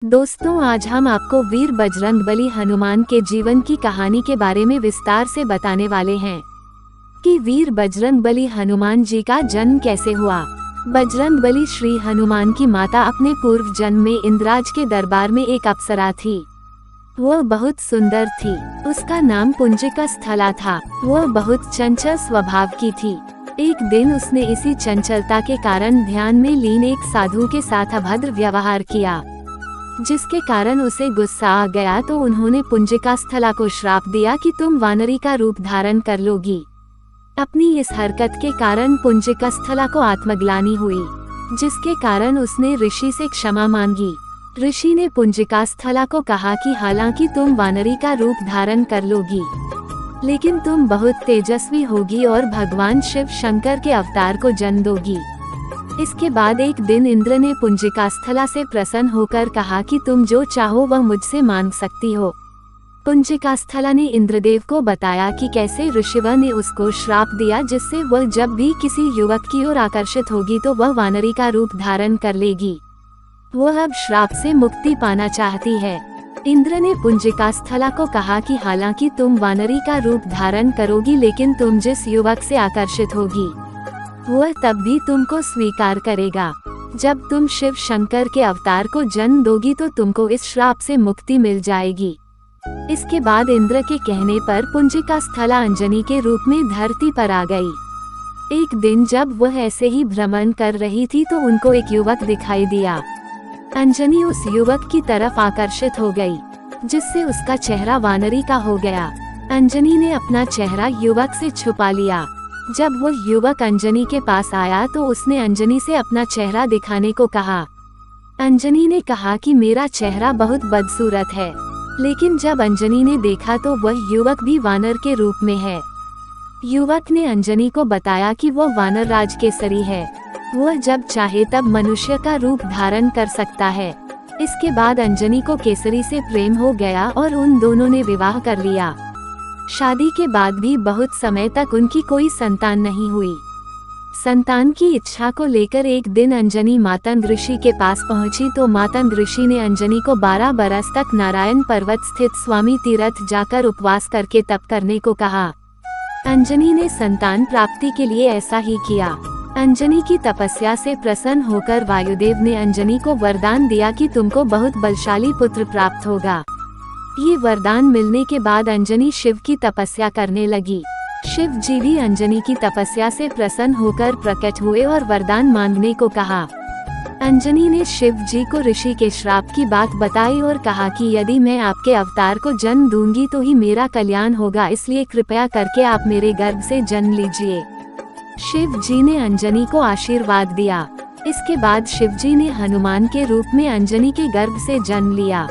दोस्तों, आज हम आपको वीर बजरंगबली हनुमान के जीवन की कहानी के बारे में विस्तार से बताने वाले हैं कि वीर बजरंगबली हनुमान जी का जन्म कैसे हुआ। बजरंगबली श्री हनुमान की माता अपने पूर्व जन्म में इंद्राज के दरबार में एक अप्सरा थी। वह बहुत सुंदर थी। उसका नाम पुंजिका स्थला था। वह बहुत चंचल स्वभाव की थी। एक दिन उसने इसी चंचलता के कारण ध्यान में लीन एक साधु के साथ अभद्र व्यवहार किया, जिसके कारण उसे गुस्सा आ गया तो उन्होंने पुंजिका स्थला को श्राप दिया कि तुम वानरी का रूप धारण कर लोगी। अपनी इस हरकत के कारण पुंजिका स्थला को आत्मग्लानि हुई, जिसके कारण उसने ऋषि से क्षमा मांगी। ऋषि ने पुंजिका स्थला को कहा कि हालांकि तुम वानरी का रूप धारण कर लोगी, लेकिन तुम बहुत तेजस्वी होगी और भगवान शिव शंकर के अवतार को जन्म दोगी। इसके बाद एक दिन इंद्र ने पुंजिका स्थला से प्रसन्न होकर कहा कि तुम जो चाहो वह मुझसे मांग सकती हो। पुंजिका स्थला ने इंद्रदेव को बताया कि कैसे ऋषिवर ने उसको श्राप दिया, जिससे वह जब भी किसी युवक की ओर आकर्षित होगी तो वह वानरी का रूप धारण कर लेगी। वह अब श्राप से मुक्ति पाना चाहती है। इंद्र ने पुंजिका स्थला को कहा कि हालांकि तुम वानरी का रूप धारण करोगी, लेकिन तुम जिस युवक से आकर्षित होगी वह तब भी तुमको स्वीकार करेगा। जब तुम शिव शंकर के अवतार को जन्म दोगी तो तुमको इस श्राप से मुक्ति मिल जाएगी। इसके बाद इंद्र के कहने पर पुंजिका स्थला अंजनी के रूप में धरती पर आ गई। एक दिन जब वह ऐसे ही भ्रमण कर रही थी तो उनको एक युवक दिखाई दिया। अंजनी उस युवक की तरफ आकर्षित हो गई, जिससे उसका चेहरा वानरी का हो गया। अंजनी ने अपना चेहरा युवक से छुपा लिया। जब वो युवक अंजनी के पास आया तो उसने अंजनी से अपना चेहरा दिखाने को कहा। अंजनी ने कहा कि मेरा चेहरा बहुत बदसूरत है, लेकिन जब अंजनी ने देखा तो वह युवक भी वानर के रूप में है। युवक ने अंजनी को बताया कि वह वानर राज केसरी है। वह जब चाहे तब मनुष्य का रूप धारण कर सकता है। इसके बाद अंजनी को केसरी से प्रेम हो गया और उन दोनों ने विवाह कर लिया। शादी के बाद भी बहुत समय तक उनकी कोई संतान नहीं हुई। संतान की इच्छा को लेकर एक दिन अंजनी मातंग ऋषि के पास पहुंची तो मातंग ऋषि ने अंजनी को 12 बरस तक नारायण पर्वत स्थित स्वामी तीर्थ जाकर उपवास करके तप करने को कहा। अंजनी ने संतान प्राप्ति के लिए ऐसा ही किया। अंजनी की तपस्या से प्रसन्न होकर वायुदेव ने अंजनी को वरदान दिया कि तुमको बहुत बलशाली पुत्र प्राप्त होगा। ये वरदान मिलने के बाद अंजनी शिव की तपस्या करने लगी। शिव जी भी अंजनी की तपस्या से प्रसन्न होकर प्रकट हुए और वरदान मांगने को कहा। अंजनी ने शिव जी को ऋषि के श्राप की बात बताई और कहा कि यदि मैं आपके अवतार को जन्म दूंगी तो ही मेरा कल्याण होगा, इसलिए कृपया करके आप मेरे गर्भ से जन्म लीजिए। शिव जी ने अंजनी को आशीर्वाद दिया। इसके बाद शिव जी ने हनुमान के रूप में अंजनी के गर्भ से जन्म लिया।